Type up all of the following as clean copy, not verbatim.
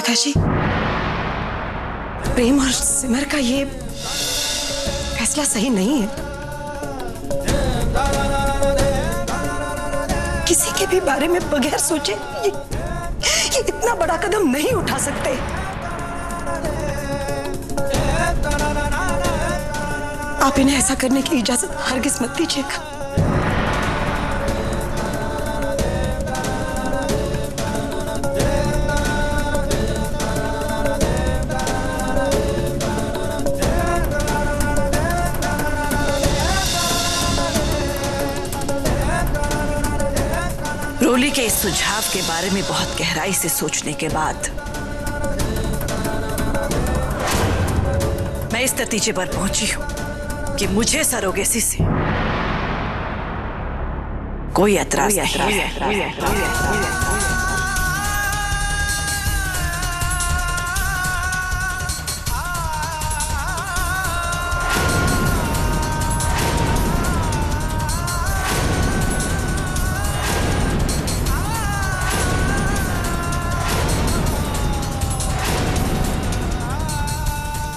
माताजी, प्रेम और सिमर का ये फैसला सही नहीं है। किसी के भी बारे में बगैर सोचे ये इतना बड़ा कदम नहीं उठा सकते। आप इन्हें ऐसा करने की इजाजत हरगिज मत दीजिएगा। रोली के इस सुझाव के बारे में बहुत गहराई से सोचने के बाद मैं इस नतीजे पर पहुंची हूं कि मुझे सरोगेसी से कोई एतराज नहीं है।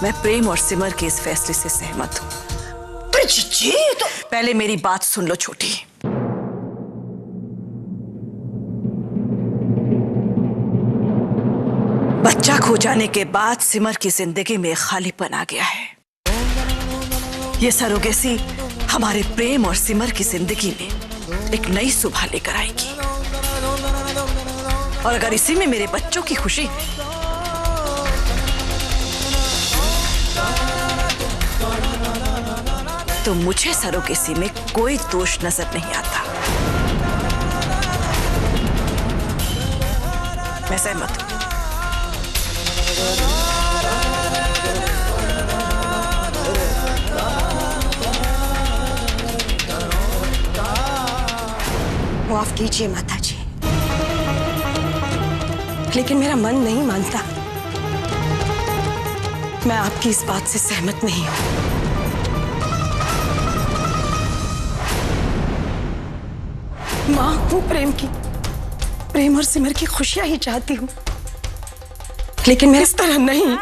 मैं प्रेम और सिमर के इस फैसले से सहमत हूं। जी तो पहले मेरी बात सुन लो छोटी। बच्चा खो जाने के बाद सिमर की जिंदगी में खालीपन आ गया है। ये सरोगेसी हमारे प्रेम और सिमर की जिंदगी में एक नई सुबह लेकर आएगी। और अगर इसी में मेरे बच्चों की खुशी तो मुझे सरोगेसी में कोई दोष नजर नहीं आता। मैं सहमत हूं। माफ कीजिए माताजी, लेकिन मेरा मन नहीं मानता। मैं आपकी इस बात से सहमत नहीं हूं। मां हूं प्रेम की, प्रेम और सिमर की खुशियां ही चाहती हूं, लेकिन मैं इस तरह नहीं।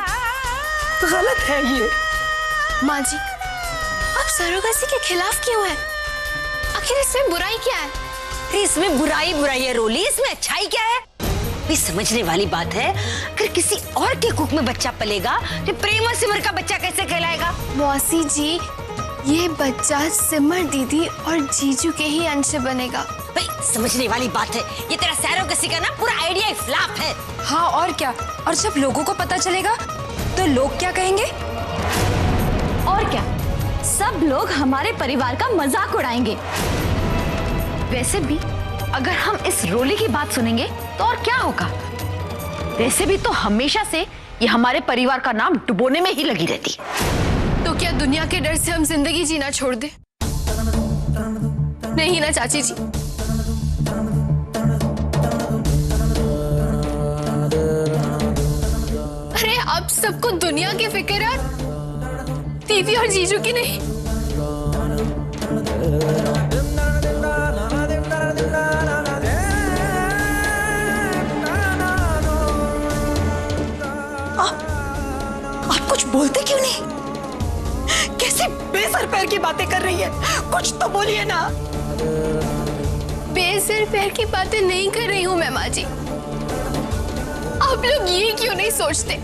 गलत है ये। माँ जी, आप सरोगेसी के खिलाफ क्यों हैं? आखिर इसमें बुराई क्या है? इसमें बुराई है रोली, इसमें अच्छाई क्या है? भी समझने वाली बात है, अगर किसी और के कुख में बच्चा पलेगा तो प्रेम और सिमर का बच्चा कैसे कहलाएगा? मौसी जी, ये बच्चा सिमर दीदी और जीजू के ही अंश से बनेगा। भाई समझने वाली बात है, ये तेरा सरोगेसी का ना पूरा आइडिया ही फ्लॉप है। हाँ और क्या, और जब लोगों को पता चलेगा तो लोग क्या कहेंगे? और क्या, सब लोग हमारे परिवार का मजाक उड़ाएंगे। वैसे भी अगर हम इस रोली की बात सुनेंगे तो और क्या होगा? वैसे भी तो हमेशा से ये हमारे परिवार का नाम डुबोने में ही लगी रहती। तो क्या दुनिया के डर से हम जिंदगी जीना छोड़ दे? नहीं ना चाची जी। अरे आप सबको दुनिया की फिक्र है, दीदी और जीजू की नहीं। आप कुछ बोलते क्यों नहीं? कैसे बेसर पैर की बातें कर रही है? कुछ तो बोलिए ना। बेसर पैर की बातें नहीं कर रही हूँ मैं माँ जी। आप लोग ये क्यों नहीं सोचते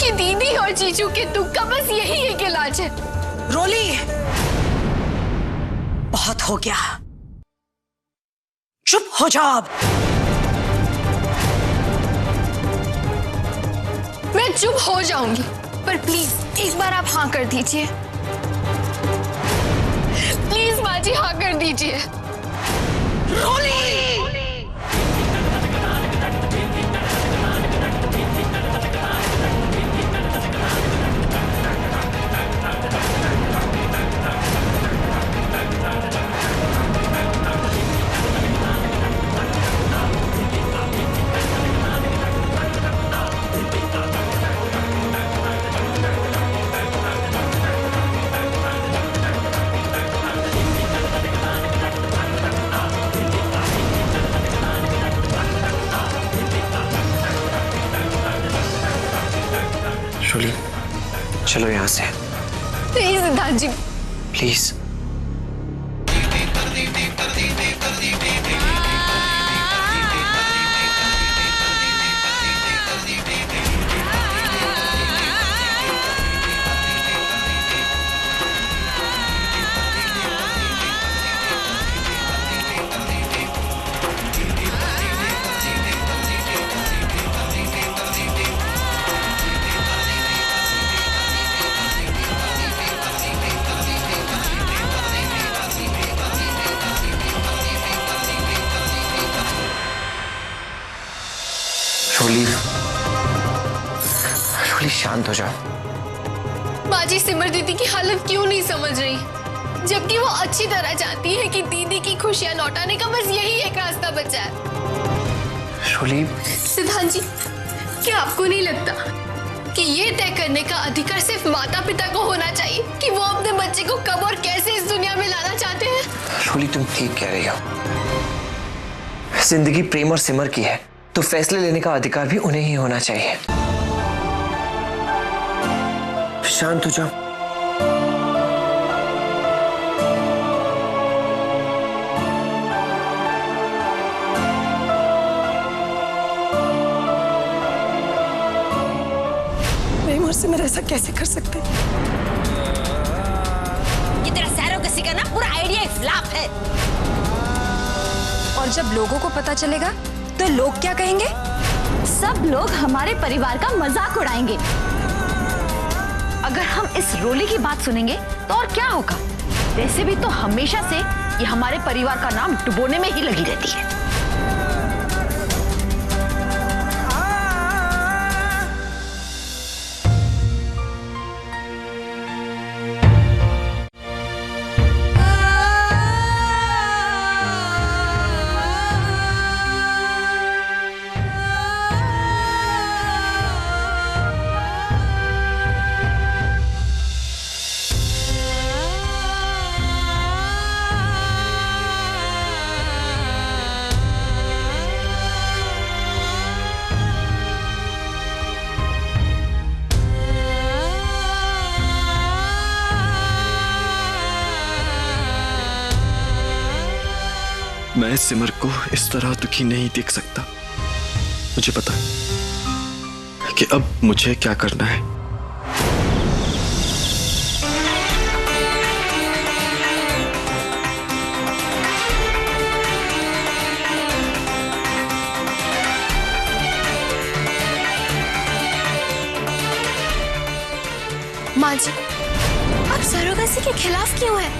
कि दीदी और जीजू के दुख का बस यही एक इलाज है? रोली, बहुत हो गया, चुप हो जाओ। मैं चुप हो जाऊंगी, पर प्लीज एक बार आप हाँ कर दीजिए। प्लीज माँ जी हाँ कर दीजिए। रोली, चलो यहाँ से। प्लीज सिद्धार्थ जी। प्लीज। रोली शांत हो जाओ। माँ जी सिमर दीदी की हालत क्यों नहीं समझ रही, जबकि वो अच्छी तरह जानती है कि दीदी की खुशियां लौटाने का बस यही एक रास्ता बचा है। रोली। सिद्धांत जी, क्या आपको नहीं लगता कि ये तय करने का अधिकार सिर्फ माता पिता को होना चाहिए कि वो अपने बच्चे को कब और कैसे इस दुनिया में लाना चाहते हैं? रोली तुम ठीक कह रही हो। जिंदगी प्रेम और सिमर की है, तो फैसले लेने का अधिकार भी उन्हें ही होना चाहिए। शांत हो जाओ। प्रेम और सिमर ऐसा कैसे कर सकते? ये तेरा सैरोगेसी का ना पूरा आइडिया एक फ्लॉप है। और जब लोगों को पता चलेगा तो लोग क्या कहेंगे? सब लोग हमारे परिवार का मजाक उड़ाएंगे। अगर हम इस रोली की बात सुनेंगे तो और क्या होगा? वैसे भी तो हमेशा से ये हमारे परिवार का नाम डुबोने में ही लगी रहती है। मैं सिमर को इस तरह दुखी नहीं देख सकता। मुझे पता है कि अब मुझे क्या करना है। माँ जी, आप सरोगेसी के खिलाफ क्यों हैं?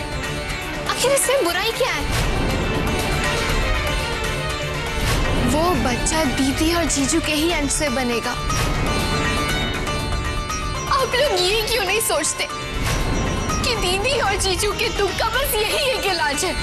आखिर इसमें बुराई क्या है? वो बच्चा दीदी और जीजू के ही अंश से बनेगा। आप लोग ये क्यों नहीं सोचते कि दीदी और जीजू के दुख का बस यही एक इलाज है?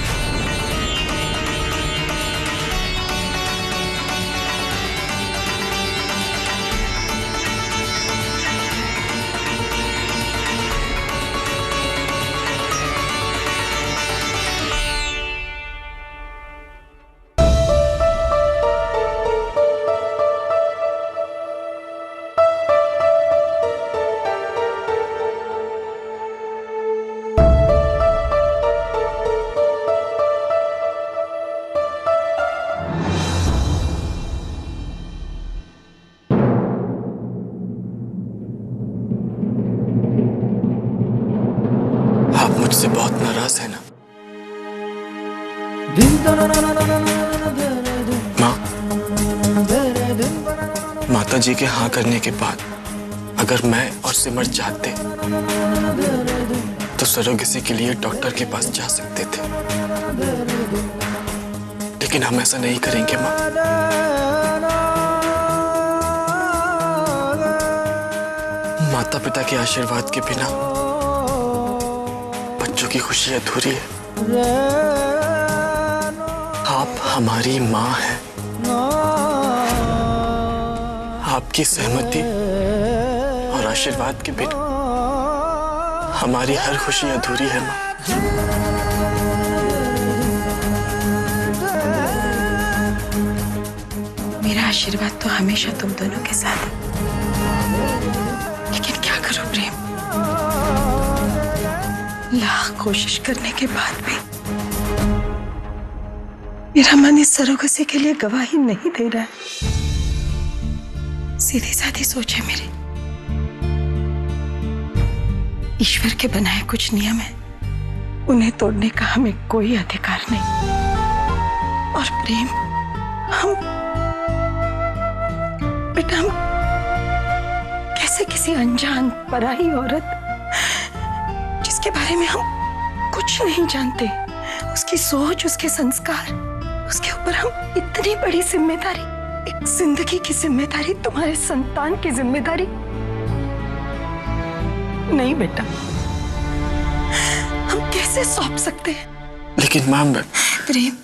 आप मुझसे बहुत नाराज है ना? माँ, माता जी के हाँ करने के बाद अगर मैं और सिमर चाहते तो सरोगेसी के लिए डॉक्टर के पास जा सकते थे, लेकिन हम ऐसा नहीं करेंगे माँ। माता पिता के आशीर्वाद के बिना बच्चों की खुशी अधूरी है। आप हमारी माँ हैं। आपकी सहमति और आशीर्वाद के बिना हमारी हर खुशी अधूरी है माँ। मेरा आशीर्वाद तो हमेशा तुम दोनों के साथ है, लेकिन क्या करो प्रेम, कोशिश करने के बाद भी मेरा मन इस सरोगसी के लिए गवाही नहीं दे रहा है। सीधी सादी सोच है मेरी। ईश्वर के बनाए कुछ नियम है, उन्हें तोड़ने का हमें कोई अधिकार नहीं। और प्रेम, बेटा हम कैसे किसी अनजान पराई औरत जिसके बारे में हम कुछ नहीं जानते, उसकी सोच, उसके संस्कार, उसके ऊपर हम इतनी बड़ी जिम्मेदारी, एक जिंदगी की जिम्मेदारी, तुम्हारे संतान की जिम्मेदारी। नहीं बेटा, हम कैसे सौंप सकते हैं? लेकिन मां, प्रेम,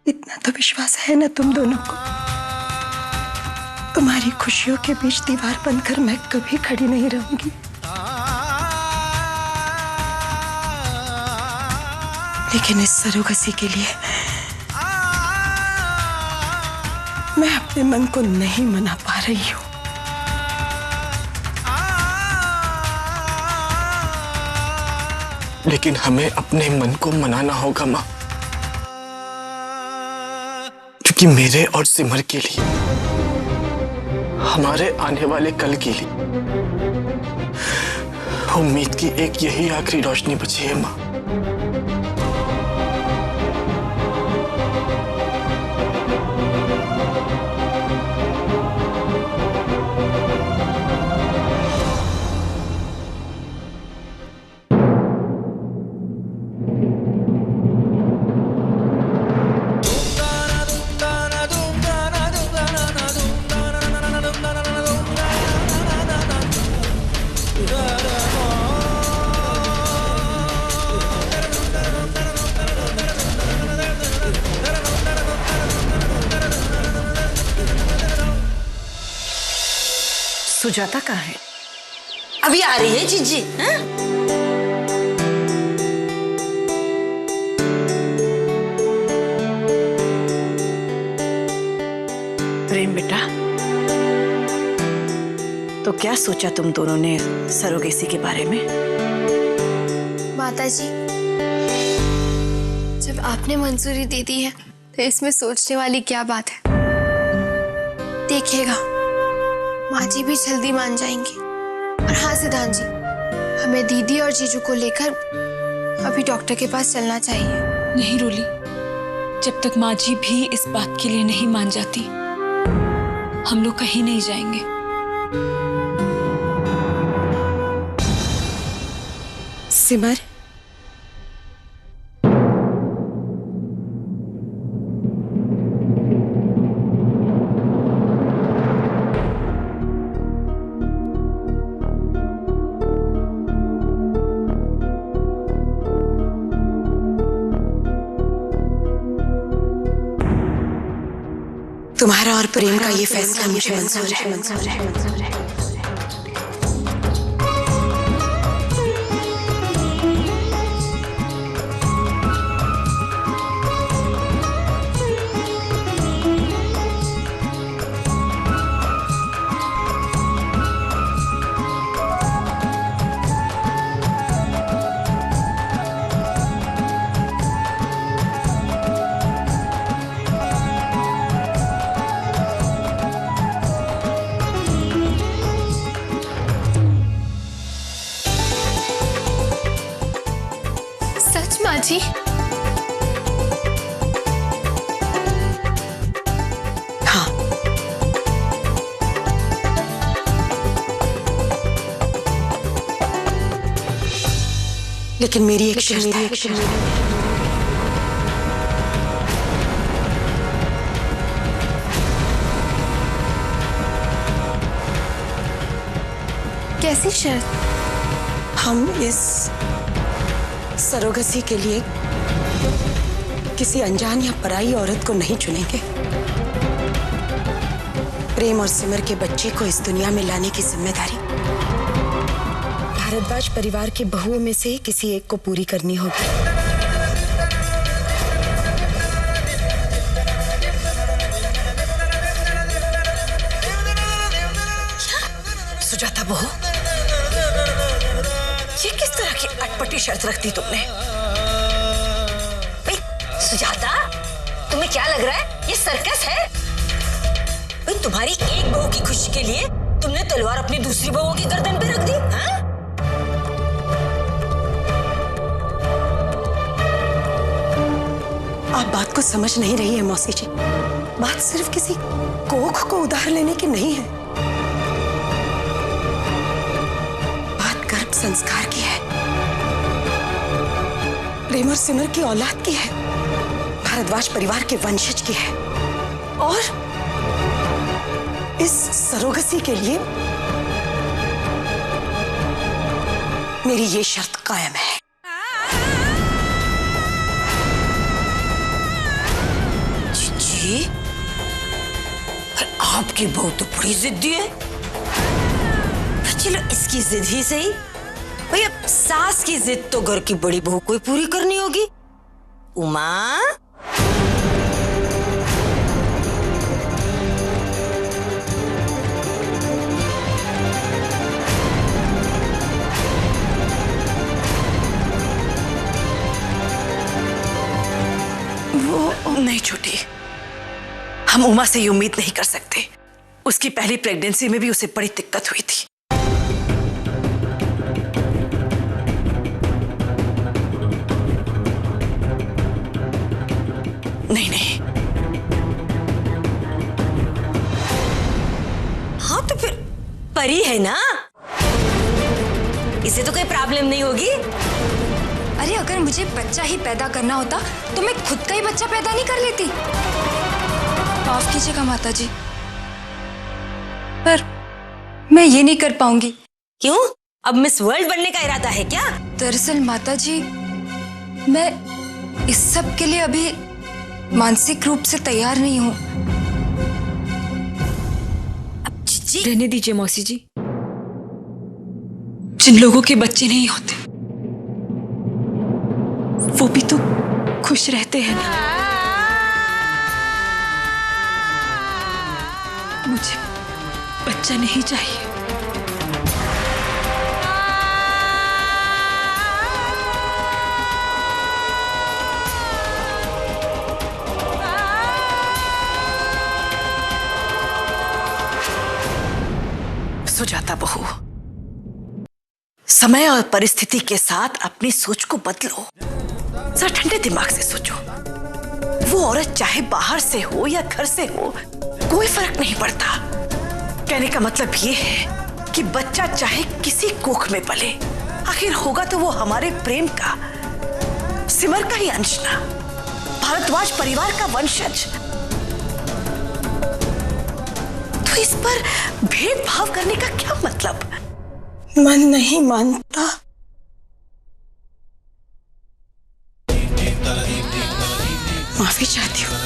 इतना तो विश्वास है ना तुम दोनों को? तुम्हारी खुशियों के बीच दीवार बनकर मैं कभी खड़ी नहीं रहूंगी। लेकिन इस सरोगसी के लिए मैं अपने मन को नहीं मना पा रही हूं। लेकिन हमें अपने मन को मनाना होगा मां, क्योंकि मेरे और सिमर के लिए, हमारे आने वाले कल के लिए उम्मीद की एक यही आखिरी रोशनी बची है मां। सुजाता कहाँ है? अभी आ रही है जीजी। हाँ? प्रेम बेटा, तो क्या सोचा तुम दोनों ने सरोगेसी के बारे में? माताजी, जब आपने मंजूरी दे दी है तो इसमें सोचने वाली क्या बात है? देखिएगा, माँ जी भी जल्दी मान जाएंगी। और हाँ सिद्धांत जी, हमें दीदी और जीजू को लेकर अभी डॉक्टर के पास चलना चाहिए। नहीं रोली, जब तक माँ जी भी इस बात के लिए नहीं मान जाती, हम लोग कहीं नहीं जाएंगे। सिमर, तुम्हारा और प्रेम का ये फैसला मुझे मंजूर है। माँ जी, हाँ, लेकिन मेरी एक शर्त है। कैसी शर्त? हम इस सरोगसी के लिए किसी अनजान या पराई औरत को नहीं चुनेंगे। प्रेम और सिमर के बच्चे को इस दुनिया में लाने की जिम्मेदारी भारद्वाज परिवार की बहुओं में से किसी एक को पूरी करनी होगी। सुजाता बहू, ये किस तरह की चटपटी शर्त रख दी तुमने। भाई सुजाता, तुम्हें क्या लग रहा है ये सर्कस है? भाई तुम्हारी एक बहू की खुशी के लिए तुमने तलवार अपनी दूसरी बहू की गर्दन पे रख दी, हाँ? आप बात को समझ नहीं रही है मौसी जी। बात सिर्फ किसी कोख को उधार लेने की नहीं है, बात गर्भ संस्कार की है, प्रेम और सिमर की औलाद की है, भारद्वाज परिवार के वंशज की है। और इस सरोगसी के लिए मेरी ये शर्त कायम है। जी, आपकी बहू तो बड़ी जिद्दी है। चलो इसकी जिद ही सही। भाई अब सास की जिद तो घर की बड़ी बहू को ही पूरी करनी होगी। उमा, नहीं छोटी, हम उमा से ये उम्मीद नहीं कर सकते। उसकी पहली प्रेगनेंसी में भी उसे बड़ी दिक्कत हुई थी। नहीं नहीं, हाँ तो फिर परी है ना, इसे तो कोई प्रॉब्लम नहीं होगी। अरे अगर मुझे बच्चा ही पैदा करना होता तो मैं खुद का ही बच्चा पैदा नहीं कर लेती। माफ कीजिएगा माता जी, पर मैं ये नहीं कर पाऊंगी। क्यों? अब मिस वर्ल्ड बनने का इरादा है क्या? दरअसल माता जी, मैं इस सब के लिए अभी मानसिक रूप से तैयार नहीं हूँ। रहने दीजिए मौसी जी। जिन लोगों के बच्चे नहीं होते वो भी तो खुश रहते हैं ना। मुझे बच्चा नहीं चाहिए। सुजाता बहू, समय और परिस्थिति के साथ अपनी सोच को बदलो। जरा ठंडे दिमाग से सोचो। वो औरत चाहे बाहर से हो या घर से हो, कोई फर्क नहीं पड़ता। कहने का मतलब ये है कि बच्चा चाहे किसी कोख में पले, आखिर होगा तो वो हमारे प्रेम का, सिमर का ही अंश ना, भारद्वाज परिवार का वंशज। तो इस पर भेदभाव करने का क्या मतलब? मन नहीं मानता। माफी चाहती हूँ,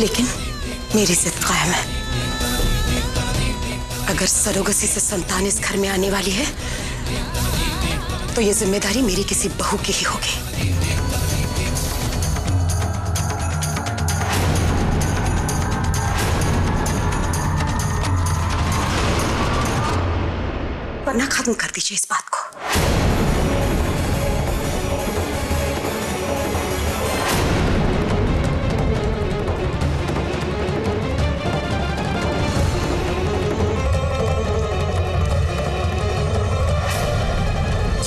लेकिन मेरी जिद कायम है। अगर सरोगसी से संतान इस घर में आने वाली है तो ये जिम्मेदारी मेरी किसी बहू की ही होगी। वरना खत्म कर दीजिए इस बात को।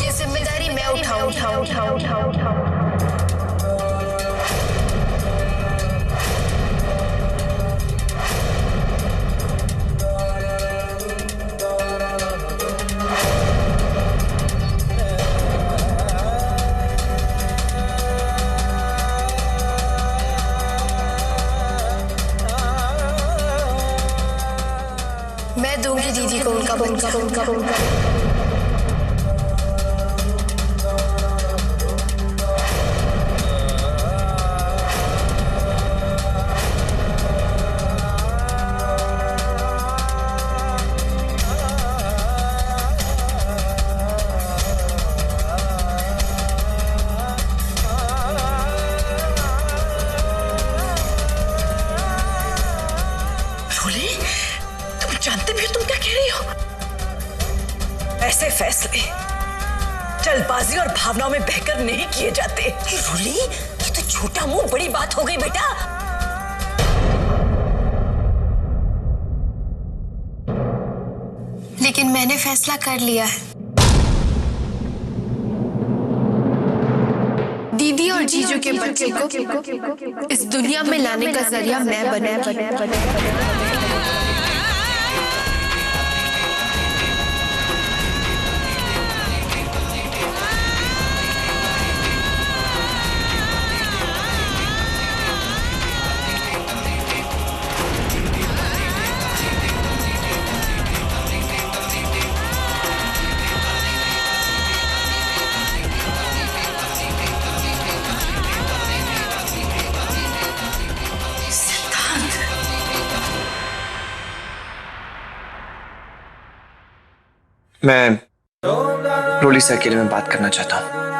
ये जिम्मेदारी मैं उठाऊं। मैं दूंगी दीदी को उनका। रोले, तुम जानते भी हो तुम क्या कह रही हो? ऐसे फैसले जल्दबाजी और भावनाओं में बहकर नहीं किए जाते। रोली, ये तो छोटा मुंह बड़ी बात हो गई बेटा। लेकिन मैंने फैसला कर लिया है। दीदी और जीजू के बच्चे को इस दुनिया में लाने का जरिया मैं बने। मैं रोली से अकेले में बात करना चाहता हूँ।